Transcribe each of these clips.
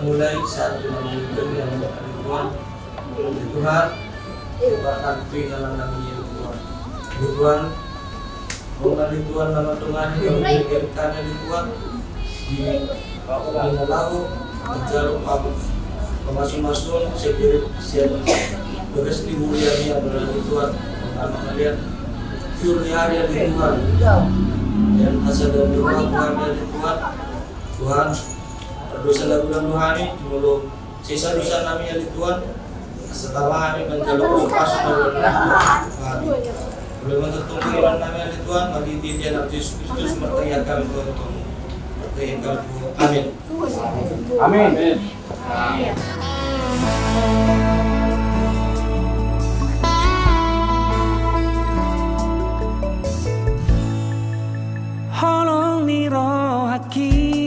mulai saat menunjukkan yang Tuhan Tuhan bahkan tinggalan namanya Tuhan mengenali Tuhan nama Tuhan yang diberikan dari Tuhan di lalu menjalu masuk sekirik siapa beres di mulia dia mengenali Tuhan karena melihat hari dari Tuhan dan hasil dari Tuhan dari Tuhan dosa lagu dan rohani cuma sisa dosa kami dari Tuhan setelah kami menjalur pasuk dari boleh menentukan iman kami dari Tuhan bagi dia dalam Yesus Kristus berteriak kami Tuhan berteriak kami Tuhan amin amin. Holong niro haki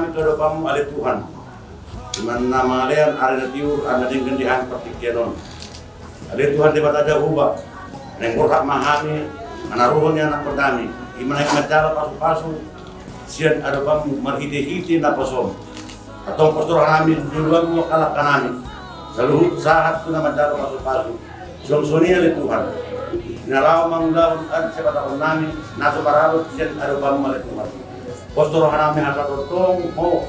kami kehidupanmu oleh Tuhan. Di mana malian ada tiur, ada yang gendihan pertikaian. Ada Tuhan di bataja ubah. Yang berhak mahami, anak ruhnya anak perdami. Gimana yang mencara pasu-pasu, sian ada kamu marhiti-hiti na pasom. Atau pastor kami duluan mo kalak kanami. Lalu saat tu nama mencara pasu-pasu. Sumsunia oleh Tuhan. Nalaw manglaw at siapa takon nami, nasa paralot sian ada kamu oleh Tuhan. Pastor kami asal totong mo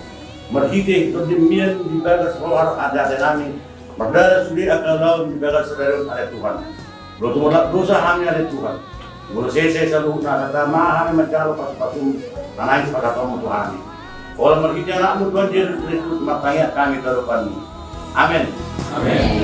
marhiti itu demian di bagas rohar ada nami. Berdaya sudi akan lawan di bagas saudara oleh Tuhan. Lo tumulak dosa kami oleh Tuhan. Lo sese selalu nasa kami mencari pasu-pasu nanais pada kamu Tuhan. Kalau mergi anakmu Tuhan Yesus makanya kami terdepan. Amin. Amin.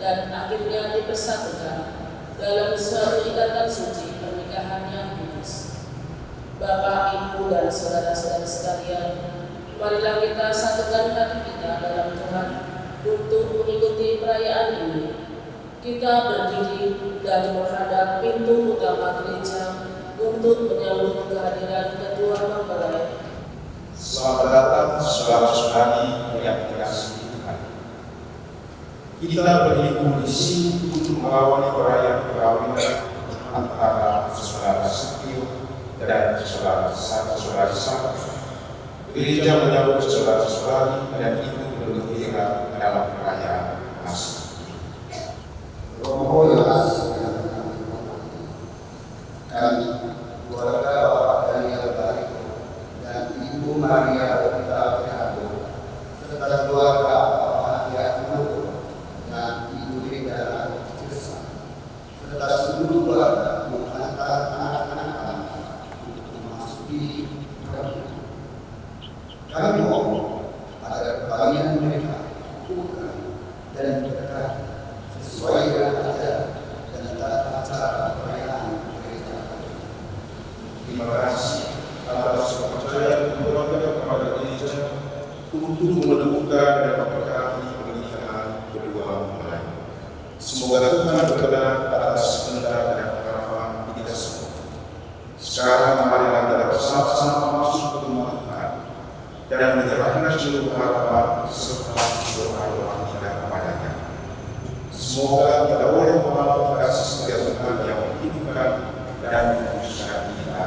dan akhirnya dipersatukan dalam suatu ikatan suci pernikahan yang kudus. Bapak, Ibu, dan saudara-saudara sekalian, marilah kita satukan hati kita dalam Tuhan untuk mengikuti perayaan ini. Kita berdiri dan menghadap pintu utama gereja untuk menyambut kehadiran Ketua Mempelai. Selamat datang saudara-saudari yang dikasihi Tuhan. Kita berhimpun di sini untuk mengawali perayaan perkawinan antara saudara Setio dan saudara Satu. Gereja menyambut saudara-saudari dan ikut bergembira dalam perayaan kasih. Romo Yohanes dan keluarga Bapak Daniel Barito dan Ibu Maria Rita Fernando serta keluarga Bapak Yatmo dan Ibu Rita Tirsa serta seluruh keluarga menghantar anak-anak kami untuk memasuki perkawinan. Kami mohon agar perkawinan mereka bukan dan berkah sesuai dengan ajaran dan tata cara perayaan gereja. Terima kasih atas kepercayaan keluarga kepada gereja untuk menemukan dan memberkati pernikahan kedua mempelai. Semoga Tuhan berkenan atas kehendak dan harapan kita semua. Sekarang marilah kita bersama-sama masuk ke rumah Tuhan dan menyerahkan seluruh harapan serta doa-doa kita kepadanya. Semoga kita boleh mengalami kasih setia Tuhan yang menghidupkan dan mengkuduskan kita.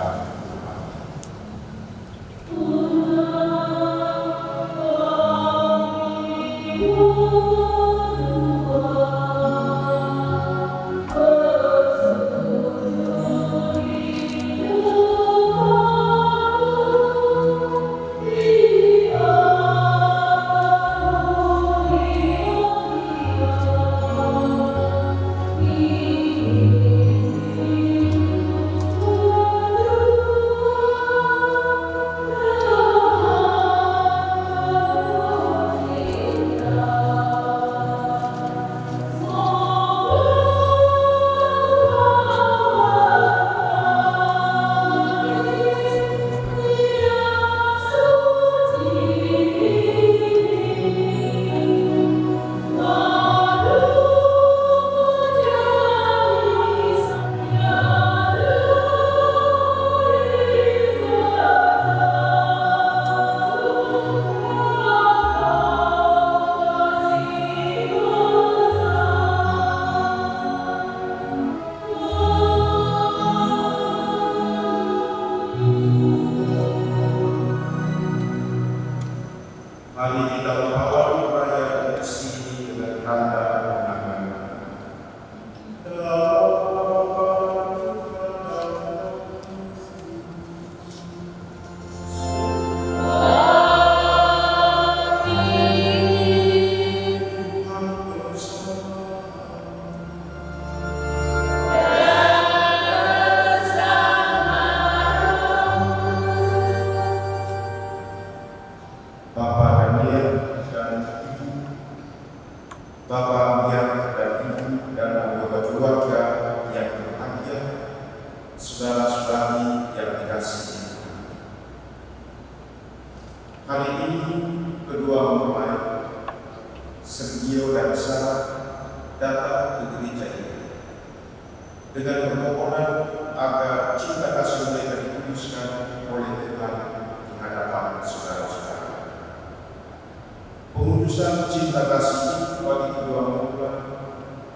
cinta kasih bagi kedua mempelai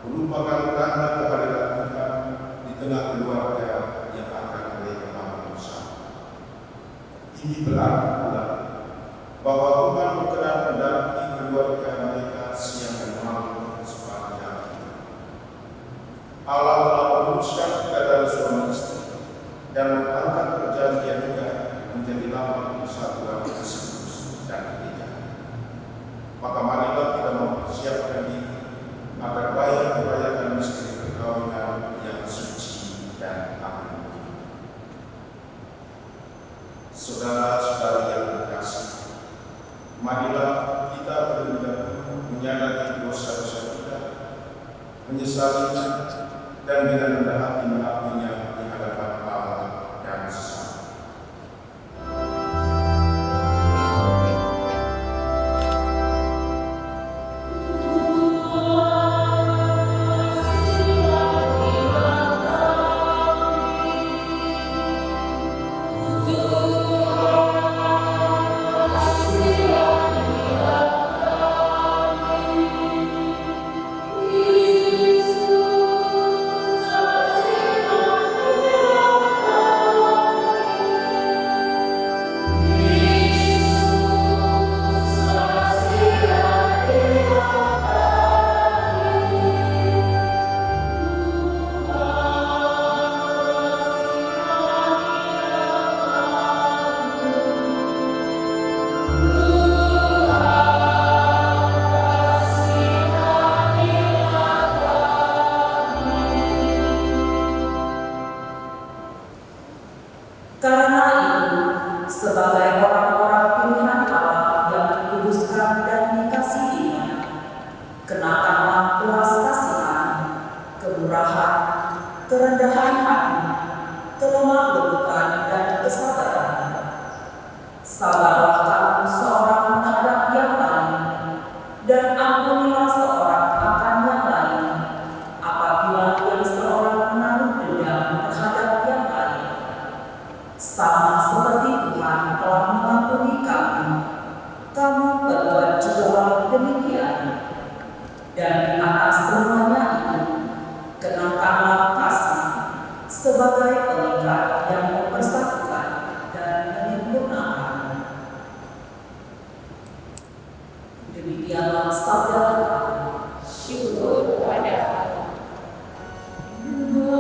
merupakan tanda kehadiran Tuhan di tengah keluarga yang akan mereka bangun bersama. Ini berarti pula bahwa Tuhan berkenan mendampingi keluarga mereka siang dan malam sepanjang hidup. Allah telah memutuskan ikatan suami istri dan mengangkat perjanjian nikah menjadi lambang persatuan Kristus dan gereja. Maka marilah kita mempersiapkan diri agar baik merayakan misteri perkawinan yang suci dan agung. Saudara-saudari yang terkasih, marilah kita terlebih dahulu menyadari dosa-dosa kita, menyesalinya, dan dengan rendah hati mengakuinya di hadapan Allah dan sesama. Karena itu, sebagai orang-orang pilihan Allah yang dikuduskan dan dikasihinya, kenakanlah belas kasihan, kemurahan, kerendahan hati, kelemah lembutan dan kesabaran. Sabarlah kamu seorang menghadap yang lain, dan ampunilah seorang akan yang lain, apabila yang seorang menaruh dendam terhadap yang lain. Sama seperti Tuhan telah mengampuni kamu, kamu berbuat juga demikian. Dan di atas semuanya itu, kenakanlah kasih sebagai pengikat yang mempersatukan dan menyempurnakan. Demikianlah sabda Tuhan. Syukur pada Allah. Terima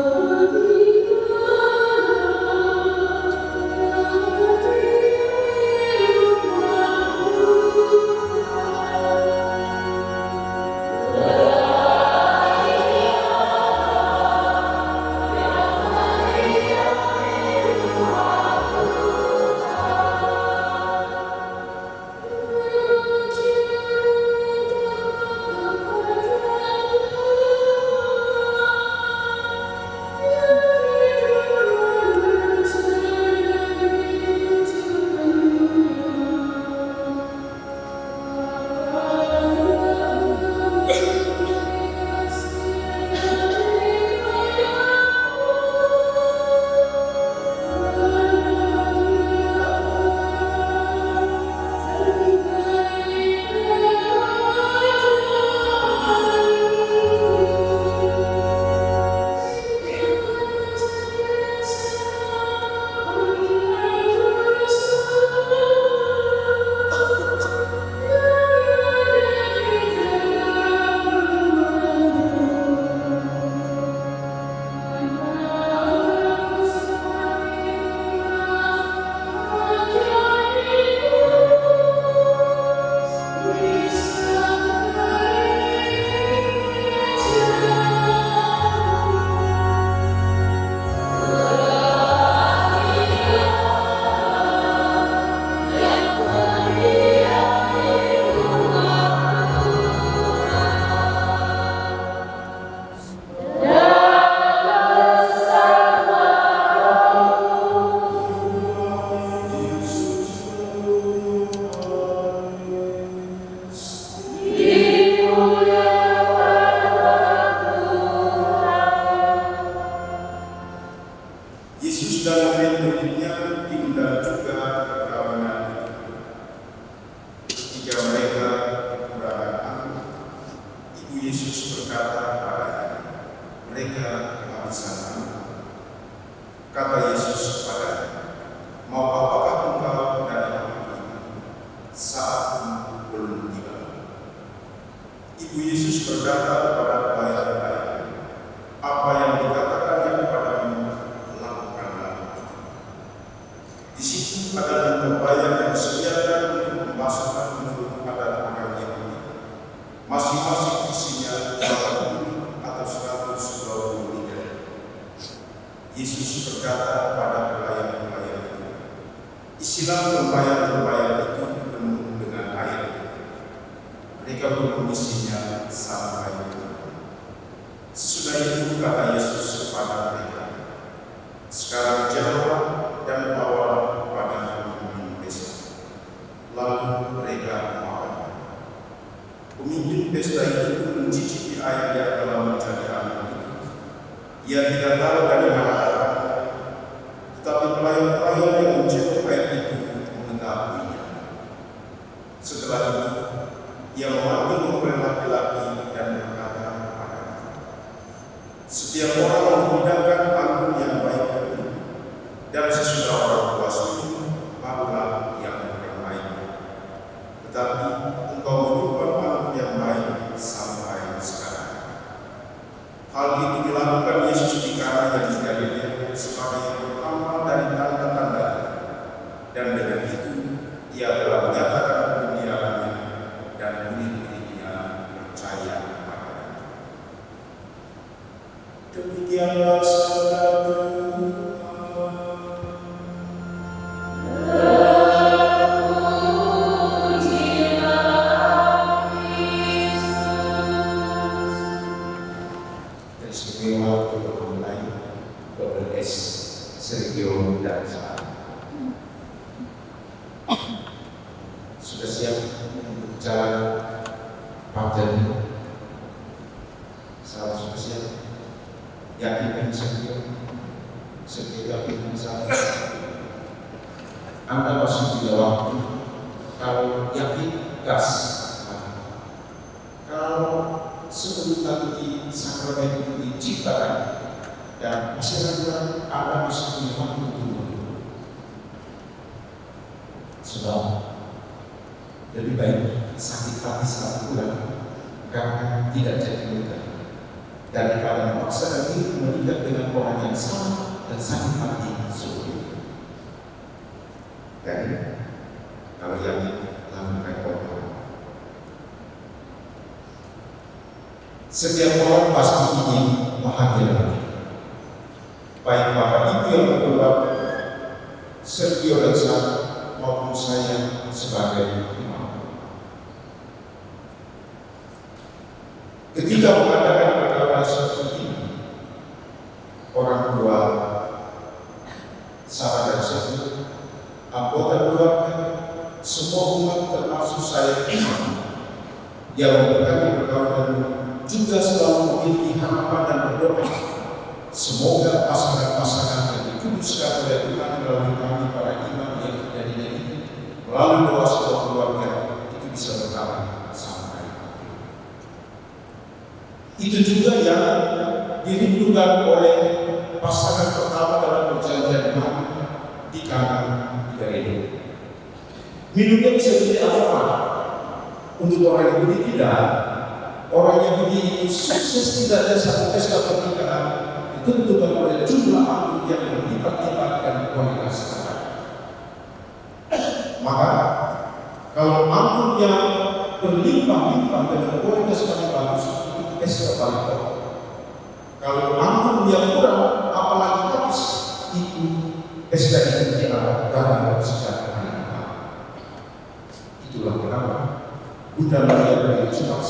Yesus berkata kepadanya, "Mereka kehabisan air." Kata Yesus kepadanya, "Mau apakah engkau dari aku? Saatmu belum tiba." Ibu Yesus berkata kepada pelayan-pelayan, "Apa yang dikatakannya kepadamu, lakukanlah itu." Di situ ada pelayan yang disediakan untuk memasukkan menurut adat orang Yahudi. Masing-masing isinya 80 atau 120 liter. Yesus berkata kepada pelayan-pelayan itu, "Isilah tempayan-tempayan itu penuh dengan air." Mereka pun mengisinya sampai penuh. Sesudah itu kata Yesus kepada mereka, "Sekarang jalanlah dan bawalah kepada pemimpin pesta." Lalu mereka makan. Pemimpin pesta itu pun mencicipi air yang telah menjadi air itu. Ia tidak tahu dari mana datangnya, tetapi pelayan-pelayan yang mencicipi air itu mengetahuinya. Setelah itu, ia memanggil mempelai laki-laki dan berkata kepadanya, "Setiap orang menghidangkan anggur yang baik itu, dan sesudah orang puas minum, barulah yang lainnya. Tetapi engkau menyimpan anggur yang baik sampai sekarang." Hal itu dilakukan Yesus di Kana yang di Galilea sebagai yang pertama dari tanda-tanda, dan dengan itu ia telah menyatakan kemuliaannya, dan murid-muridnya percaya kepadanya. Demikianlah sabda Tuhan. Istimewa untuk mengenai Dr. S. Sergio Danza. Sudah siap untuk jalan paten? Salah sudah siap? Yakinkan Sergio yakinkan saya. Anda masih punya waktu. Kalau yakin, gas. Kalau sebelum nanti sakramen itu diciptakan dan masih ragu, Anda masih punya waktu untuk sebab lebih baik sakit hati saat bulan karena tidak jadi menikah daripada memaksa diri menikah dengan orang yang sama dan sakit hati seperti itu. Dan kalau yang lakukan kotor, setiap orang pasti ingin bahagia lagi. Baik Bapak Ibu yang berdua, Sergio Danza maupun saya sebagai imam. Ketika mengadakan pergaulan seperti ini, orang tua, sahabat Sergio, anggota keluarga, semua umat termasuk saya imam yang memberkati pergaulan juga selalu memiliki harapan dan berdoa, semoga pasangan-pasangan yang dikuduskan oleh Tuhan melalui kami para imam yang terjadi ini, melalui doa sebuah keluarga itu bisa bertahan sampai akhir. Itu juga yang dirindukan oleh pasangan pertama dalam perjanjian baru di Kana di Galilea. Minumnya bisa jadi apa? Untuk orang Yahudi tidak. Orang Yahudi ini sukses tidak ada satu pesta pernikahan ditentukan oleh jumlah anggur yang berlipat-lipat dan kualitas terbaik. Maka kalau anggur yang berlimpah-limpah dan kualitas paling bagus itu pesta paling baik. Kalau anggur yang kurang apalagi habis itu pesta yang tidak gagal secara paling baik. Itulah kenapa Bunda Maria dari Judas.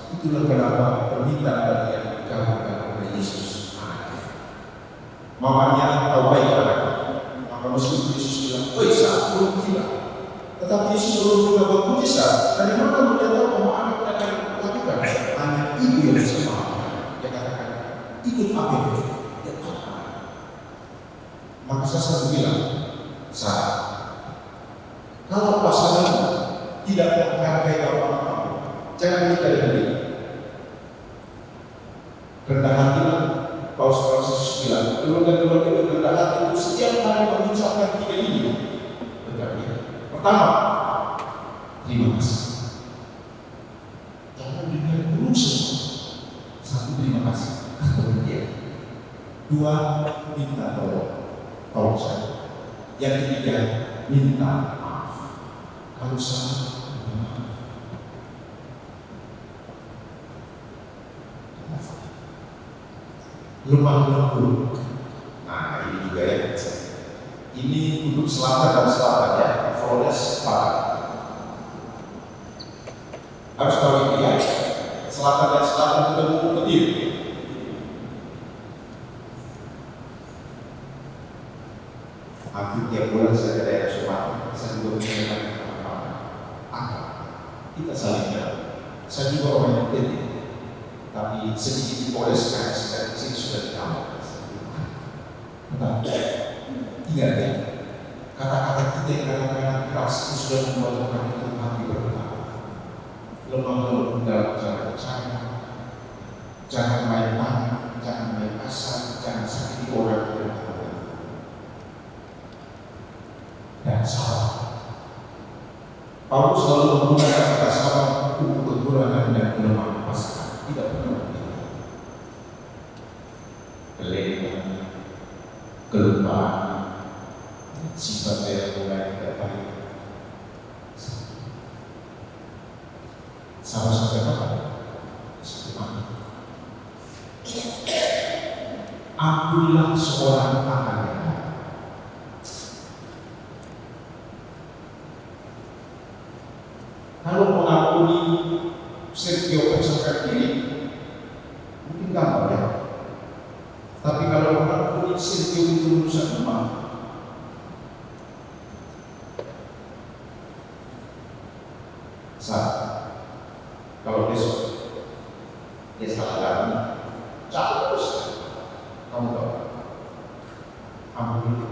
Itulah kenapa permintaan yang dikabulkan oleh Yesus. Mamanya tahu baik anaknya. Maka meskipun Yesus bilang, "Woi, saat belum tiba." Tetapi Yesus belum juga bermujizat. Dari mana dia tahu bahwa anaknya akan lakukan? Hanya ibu yang bisa mengatakan. Dia katakan, "Ikut apa itu?" Dia katakan. Maka saya selalu bilang, kalau pasangan tidak menghargai bapak-bapak, jangan menikah dengan dia. Dua, minta tolong saya. Yang ketiga, minta maaf. Kalau salah, lemah lembut. Nah, ini juga ya. Ini untuk selatan dan selatan ya, Flores Barat. Harus tahu ini ya. Selatan dan selatan ketemu petir. Hampir tiap bulan saya ke daerah Sumatera, saya juga menyampaikan apa? Kita saling kenal. Saya juga orang yang penting. Tapi sedikit dipoleskan sekarang sini sudah ditambah. Tetapi ingat ya, kata-kata kita yang kadang-kadang keras itu sudah membuat orang itu hati bergetar. Lemah lembut dalam cara bicara, jangan main tangan, jangan main kasar, jangan sakiti orang yang berkata dan salah. Paulus selalu menggunakan kata salah untuk kekurangan dan kelemahan pasangan. Tidak pernah begitu. Kelemahan, kelupaan, sifat yang mulai tidak baik. Salah sampai apa? Sampai mati. Ampunilah seorang tangannya. Kalau mengampuni Sergio Pencakar diri, mungkin gampang ya. Tapi kalau mengampuni Sergio itu urusan rumah, kalau besok dia salah lagi, terus kamu tahu, ampuni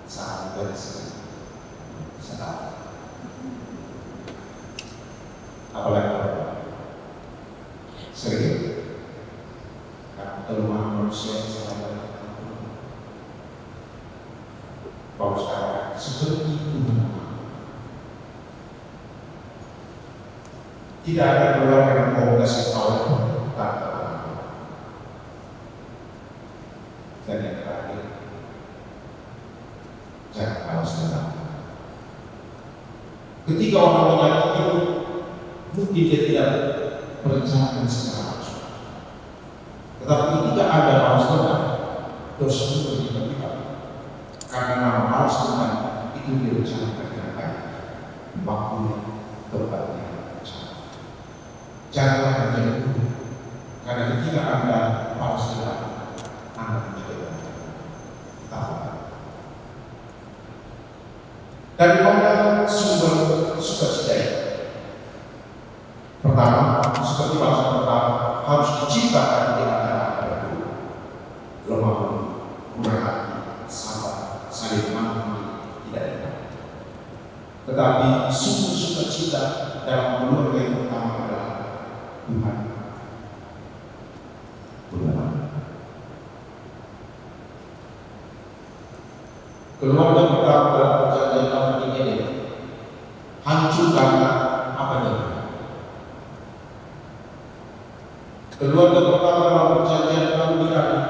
saat bersih. Apalagi sering kelemahan manusia yang salah Paulus katakan seperti itu. Tidak ada keluarga yang mau kasih tahu tanpa dan yang terakhir jangan balas dendam. Ketika orang menyakiti, mungkin dia tidak merencanakan secara langsung. Tetapi ketika ada balas dendam, dosa itu berlipat-lipat. Karena nama balas dendam itu direncanakan dengan baik, waktunya, tempatnya. Janganlah terjadi dulu. Karena ketika Anda balas dendam, Anda menjadi tahu. Dari mana sumber sukacita itu? Pertama, seperti bahasa pertama, harus diciptakan di antara Anda berdua. Lemah lembut, murah hati, sabar, saling mengampuni, tidak enak. Tetapi sumber sukacita dalam keluarga yang pertama adalah Tuhan. Keluarga pertama dalam perjanjian lama ini adalah hancur karena apa namanya? Keluarga pertama dalam perjanjian baru dikatakan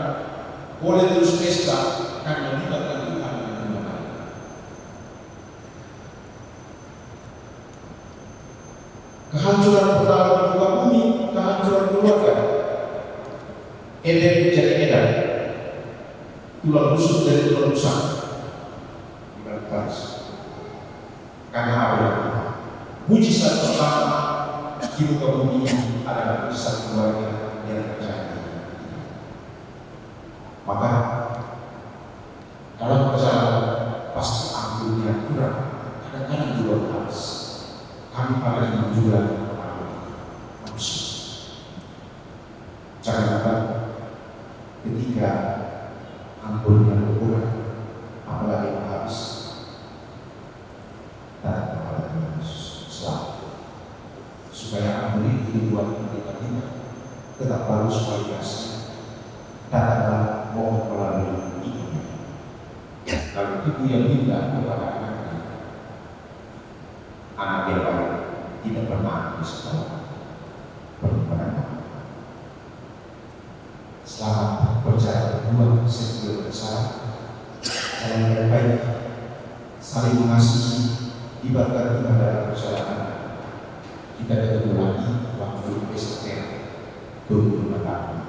boleh terus pesta karena melibatkan Tuhan dan Tuhan. Kehancuran pertama di muka bumi, kehancuran keluarga. Eden jadi Edan, tulang rusuk dari tulang rusuk. Karena apa? Mujizat pertama di muka bumi adalah mujizat keluarga yang terjadi. Maka dalam perjalanan pasti ambilnya kurang, kadang-kadang juga harus. Kami pada juga manusia. Jangan lupa ketika ampunnya kurang, apalagi habis. Dan kepada Yesus selalu supaya ampun itu buat kita tetap harus kualitasnya datanglah mohon melalui ibunya. Kalau ibu yang minta kepada anaknya, anak yang baik tidak pernah di sekolah berperan. Selama berjalan berdua sebelum bersama, saling berbaik, saling mengasihi, ibaratkan kita dalam perjalanan. Kita ketemu lagi waktu besoknya, tunggu malam.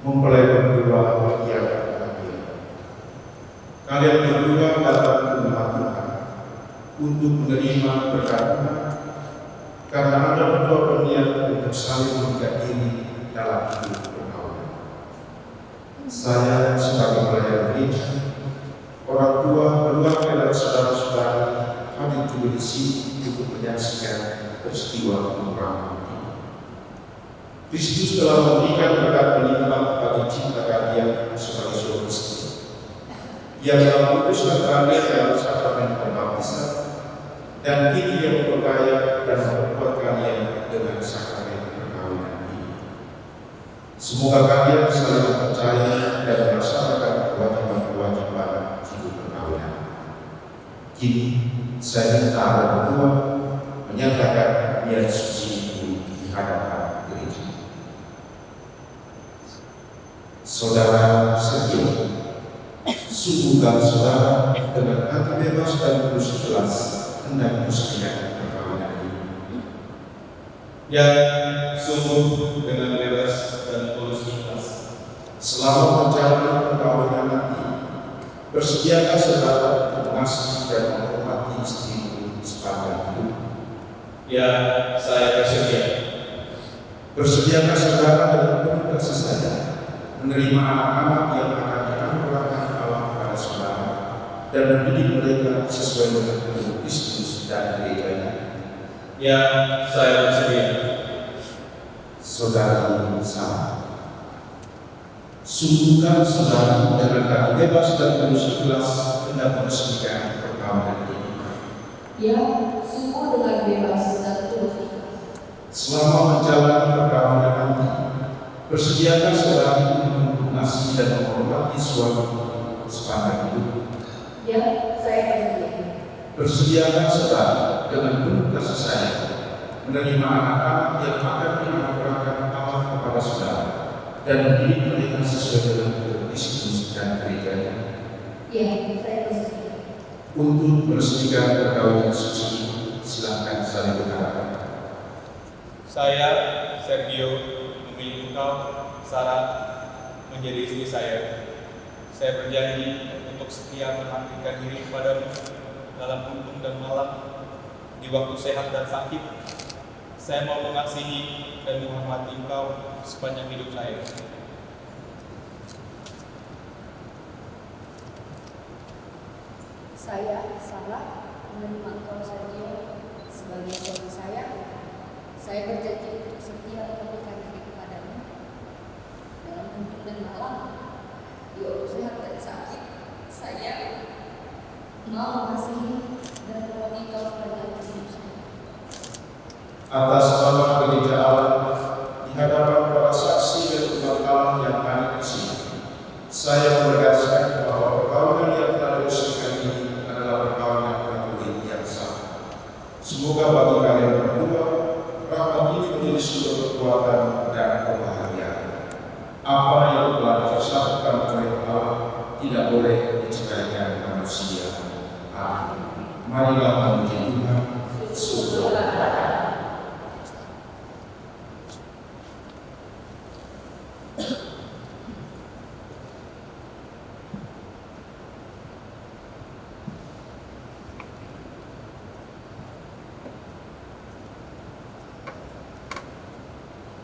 Mempelai berdua yang bahagia. Kalian berdua datang ke rumah Tuhan untuk menerima berkat Tuhan, karena ada berdua berniat untuk saling mengikat diri dalam hidup perkawinan. Saya sebagai pelayan gereja, orang tua, keluarga dan saudara-saudara hadir di sini untuk menyaksikan peristiwa pernikahan. Kristus telah memberikan berkat melimpah bagi cinta kalian sebagai suami istri. Ia telah memutuskan kalian dalam sakramen pembaptisan, dan kini Ia memperkaya dan memperkuat kalian dengan sakramen perkawinan ini. Semoga kalian selalu percaya dan melaksanakan kewajiban-kewajiban hidup perkawinan. Kini saya minta Anda berdua menyatakan niat suci itu di hadapan gereja. Saudara setia, sungguhkah saudara dengan hati bebas dan tulus ikhlas hendak meresmikan perkawinan ini? Ya, sungguh dengan bebas dan tulus ikhlas. Selama menjalani perkawinan nanti, bersediakah saudara untuk mengasihi dan menghormati istrimu sepanjang hidup? Ya, saya bersedia. Bersediakah saudara dengan penuh kasih sayang menerima anak-anak yang akan dianugerahkan Allah kepada saudara dan mendidik mereka sesuai dengan hukum Kristus dan gerejanya? Ya, saya bersedia. Saudari sama. Sungguhkan saudari dengan hati bebas dan tulus ikhlas hendak meresmikan perkawinan ini? Ya, sungguh dengan bebas dan tulus ikhlas. Selama menjalani perkawinan nanti, bersediakah saudari untuk mengasihi dan menghormati suami sepanjang hidup? Ya, saya bersedia. Bersediakah saudari dengan penuh kasih sayang menerima anak-anak yang akan dianugerahkan Allah kepada saudara dan mendidik mereka sesuai dengan hukum Kristus dan gerejanya? Ya, saya bersedia. Untuk meresmikan perkawinan suci, silakan saling berkata. Saya, Sergio, memilih engkau, Sarah, menjadi istri saya. Saya berjanji untuk setia mengabdikan diri kepadamu dalam untung dan malam, di waktu sehat dan sakit. Saya mau mengasihi dan menghormati engkau sepanjang hidup saya. Saya, Sarah, menerima engkau Sergio sebagai suami saya. Saya berjanji untuk setia mengabdikan diri kepadamu dalam untung dan malam, di waktu sehat dan sakit. Saya mau mengasihi dan merawat engkau sepanjang hidup saya. Atas nama gereja Allah, di hadapan para saksi dan umat Allah yang hadir di sini, saya menegaskan bahwa perkawinan yang telah diresmikan ini adalah perkawinan Katolik yang sah. Semoga bagi kalian berdua, rahmat ini menjadi sumber kekuatan dan kebahagiaan. Apa yang telah disatukan oleh Allah tidak boleh diceraikan manusia. Amin. Marilah memuji Tuhan.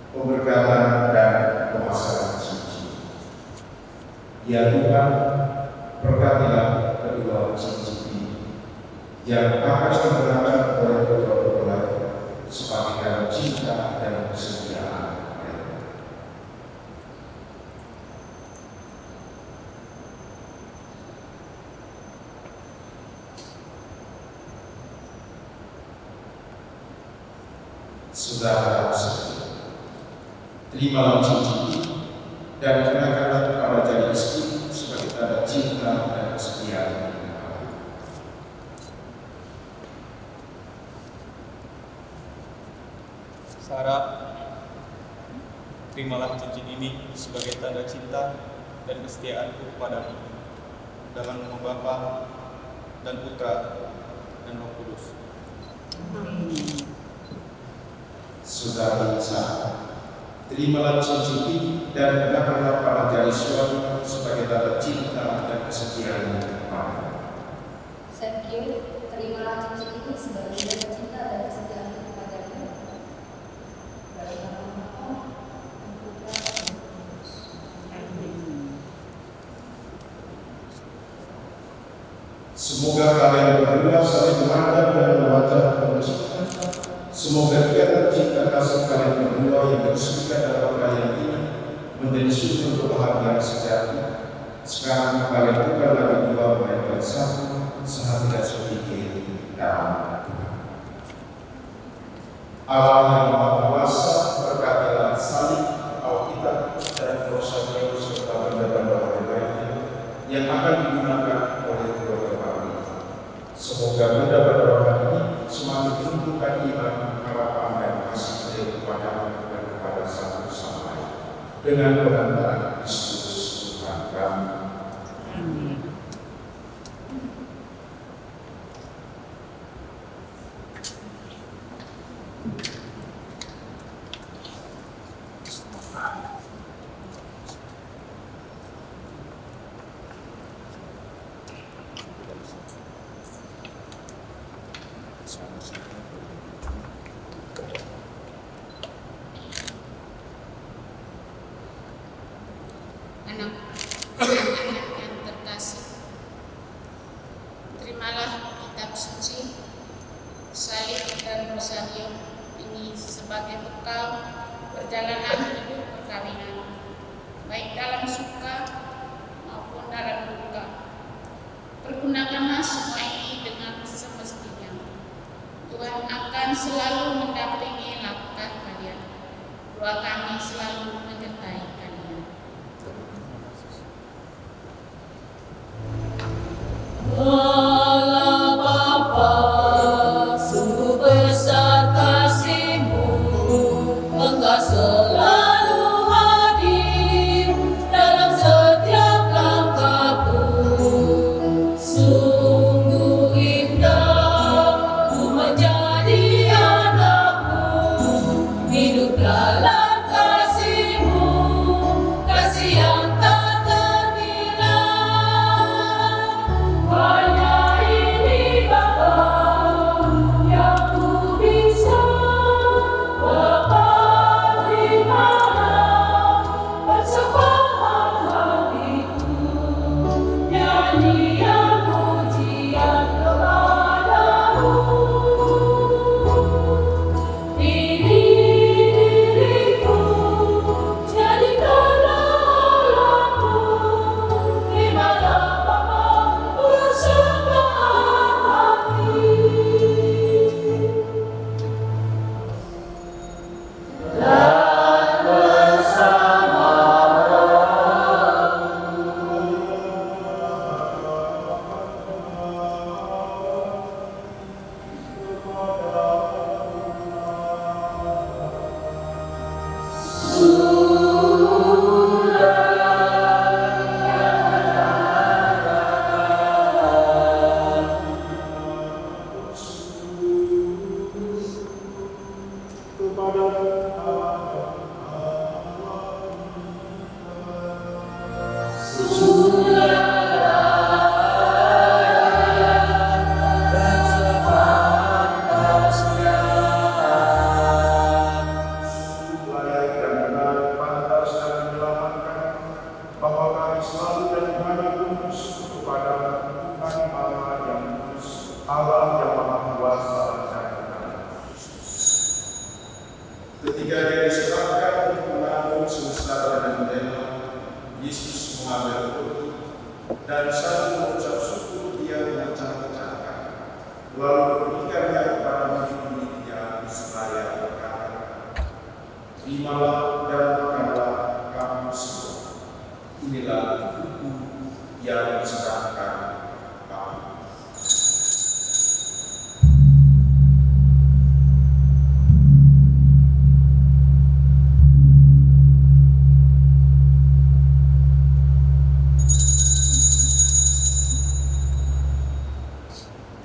Pemberkatan dan pemasangan cincin. Ya Tuhan, berkatilah kedua cincin ini yang akan digunakan oleh kedua mempelai sebagai cinta dan kesetiaan mereka. Saudara-saudara, terimalah cincin ini dan kenakanlah kepada jari istri sebagai tanda cinta dan kesetiaan. Sarah, terimalah cincin ini sebagai tanda cinta dan kesetiaanku kepadamu dalam nama Bapa dan Putra dan Roh Kudus. Saudari Sarah, terimalah cincin ini dan kenakanlah pada jari suami sebagai tanda cinta dan kesetiaan kepadamu. Sergio, terimalah cincin ini sebagai tanda cinta dan kesetiaan kepadamu dalam nama Bapa dan Putra dan Roh Kudus. Semoga kalian berdua saling memandang dan wajah penuh. Semoga ikatan cinta kasih kalian berdua yang diresmikan dalam perayaan ini menjadi sumber kebahagiaan sejati. Sekarang kalian bukan lagi dua melainkan satu, sehati dan sepikir dalam Tuhan. Allah yang Maha Kuasa berkatilah salib, Alkitab dan Rosario serta benda-benda lainnya yang akan digunakan oleh kedua kepala. Semoga benda-benda rohani ini semakin menumbuhkan iman, harapan dan kasih beliau kepada dan kepada satu sama lain dengan pengantaran Kristus Tuhan kami. Anak-anak yang terkasih, terimalah kitab suci, salib dan rosario ini sebagai bekal perjalanan hidup perkawinan, baik dalam suka maupun dalam duka. Pergunakanlah semua ini dengan semestinya. Tuhan akan selalu mendampingi langkah kalian. Doa kami selalu menyertai kalian. Allah Bapa, sungguh besar kasih-Mu, Engkau selalu hadir dalam setiap langkahku. Sungguh indah Ku menjadi anak-Mu, di Allah yang Maha Kuasa dan Anak. Ketika dia diserahkan untuk menanggung sengsara dan rela, Yesus mengambil perut dan sambil mengucap syukur dia memecah-mecahkan, lalu memberikannya kepada murid-muridnya seraya berkata, "Terimalah dan makanlah kamu semua. Inilah tubuhku yang diserahkan kamu."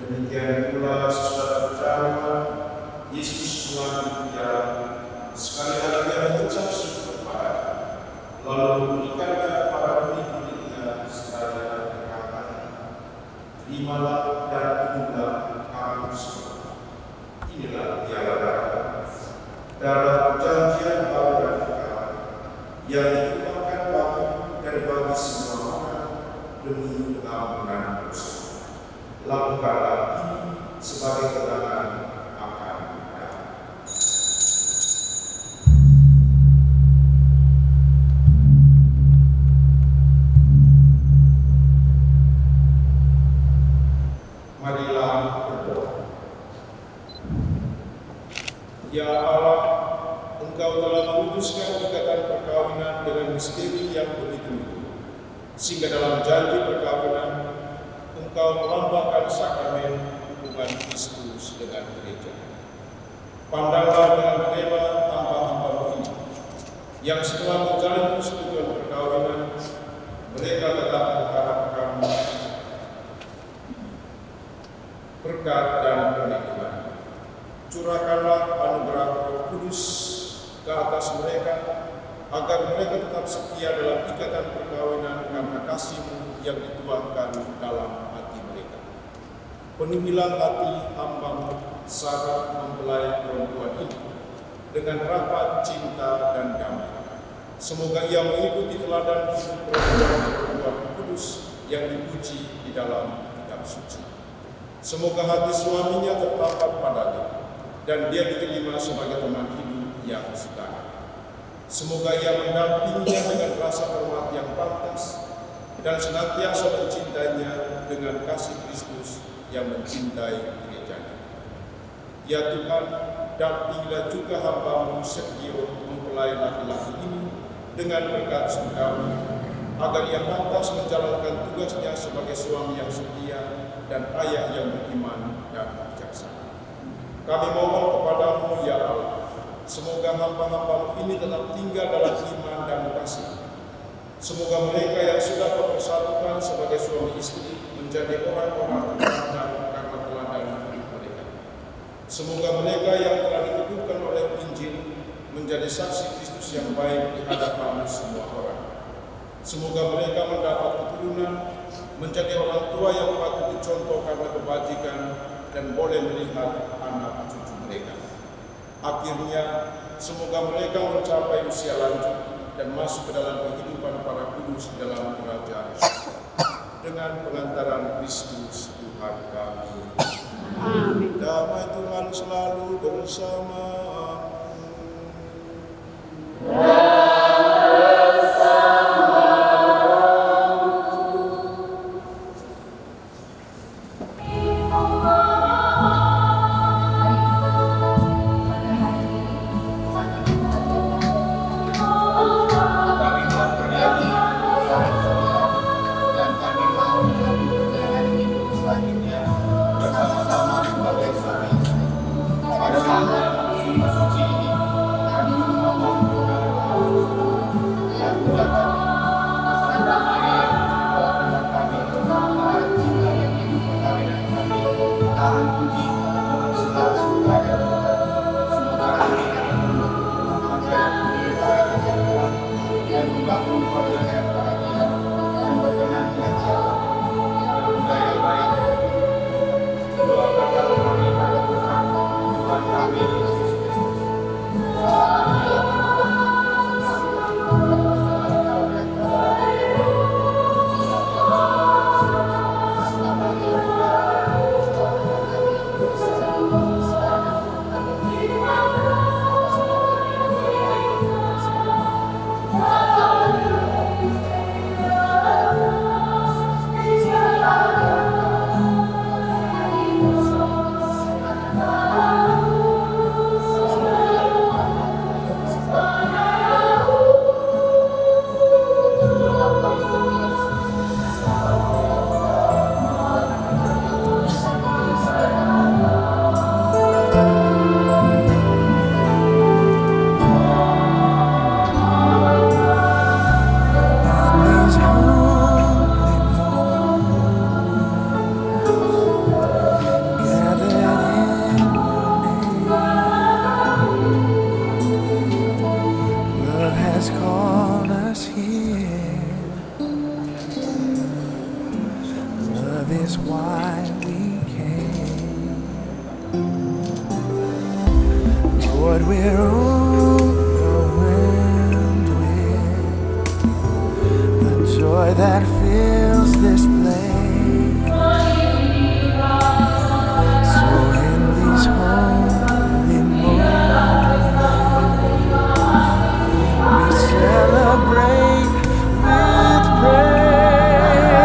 Demikian pula sesudah perjalanan, Yesus mengambil garam, sekali lagi dia mengucap syukur kepada, lalu memberikannya kepada murid-muridnya seraya berkata, "Terimalah dan minumlah kamu semua. Inilah piala darah perjanjian baru dan kekal, yang ditumpahkan bagi dan bagi semua orang demi pengampunan dosa. Lakukanlah ini sebagai kenangan akan aku." Marilah berdoa. Ya Allah, Engkau telah menguduskan ikatan perkawinan dengan misteri yang begitu indah, sehingga dalam janji perkawinan Engkau melambangkan sakramen hubungan Kristus dengan gereja. Pandanglah dengan rela hamba-hamba-Mu ini, yang setelah menjalin persetujuan perkawinan, mereka tetap mengharapkan berkat dan perlindungan. Curahkanlah anugerah Roh Kudus ke atas mereka, agar mereka tetap setia dalam ikatan perkawinan karena kasih-Mu yang dituangkan dalam hati mereka. Penuhilah hati hamba-Mu Sarah mempelai perempuan ini dengan rapat cinta dan damai. Semoga ia mengikuti teladan hidup perempuan kudus yang dipuji di dalam kitab suci. Semoga hati suaminya tertampar padanya dan dia diterima sebagai teman hidup yang setia. Semoga ia mendampinginya dengan rasa hormat yang pantas dan senantiasa mencintainya dengan kasih Kristus yang mencintai gerejanya. Ya Tuhan, dampingilah juga hamba-Mu Sergio mempelai laki-laki ini dengan berkat surgawi, agar ia pantas menjalankan tugasnya sebagai suami yang setia dan ayah yang beriman dan bijaksana. Kami mohon kepada-Mu ya Allah, semoga hamba-hamba-Mu ini tetap tinggal dalam iman dan kasih. Semoga mereka yang sudah mempersatukan sebagai suami istri menjadi orang-orang teladan karena teladan mereka. Semoga mereka yang telah diteguhkan oleh Injil menjadi saksi Kristus yang baik di hadapan semua orang. Semoga mereka mendapat keturunan, menjadi orang tua yang patut dicontoh karena kebajikan dan boleh melihat anak cucu mereka. Akhirnya, semoga mereka mencapai usia lanjut dan masuk ke dalam kehidupan para kudus dalam kerajaan dengan pengantaran Kristus Tuhan kami. Amin. Damai Tuhan selalu bersama. Lord, we're overwhelmed with the joy that fills this place. So in these holy moments, we celebrate with praise.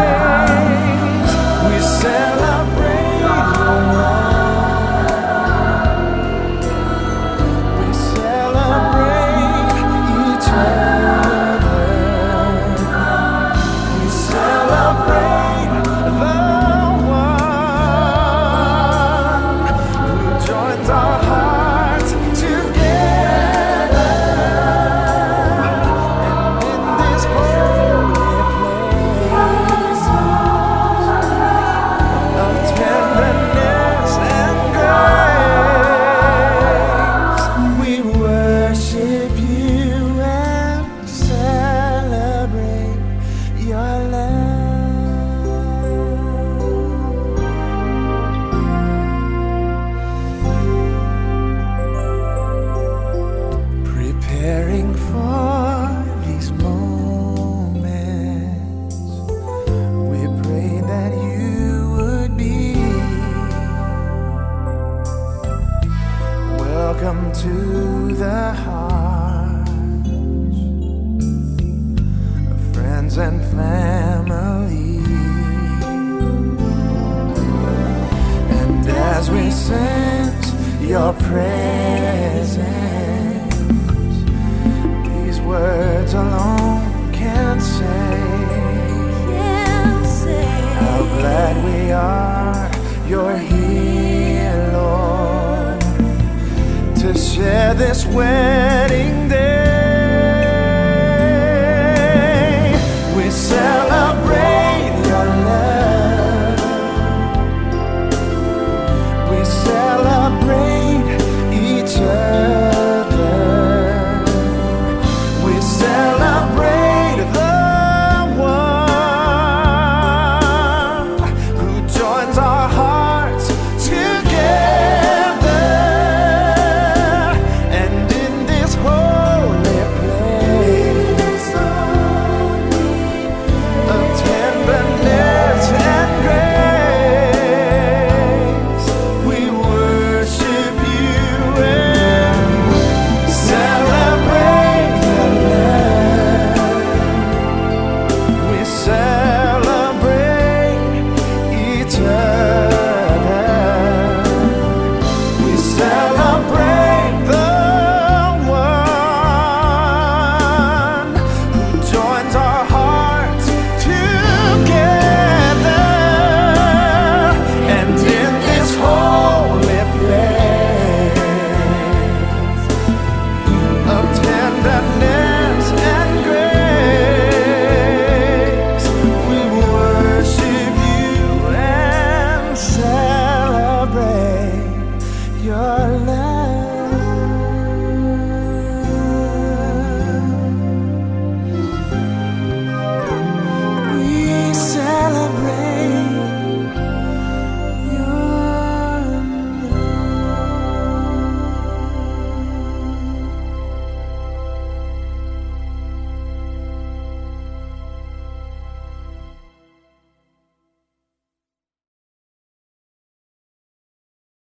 We celebrate your love. We celebrate each other. We celebrate the one who joins our hearts together. And in this holy place of tenderness and grace, we worship you and celebrate your love. Preparing for these moments, we pray that you would be welcome to the hearts of friends and family. And as we sense your presence, these words alone can't say how glad we are you're here, Lord, to share this wedding day.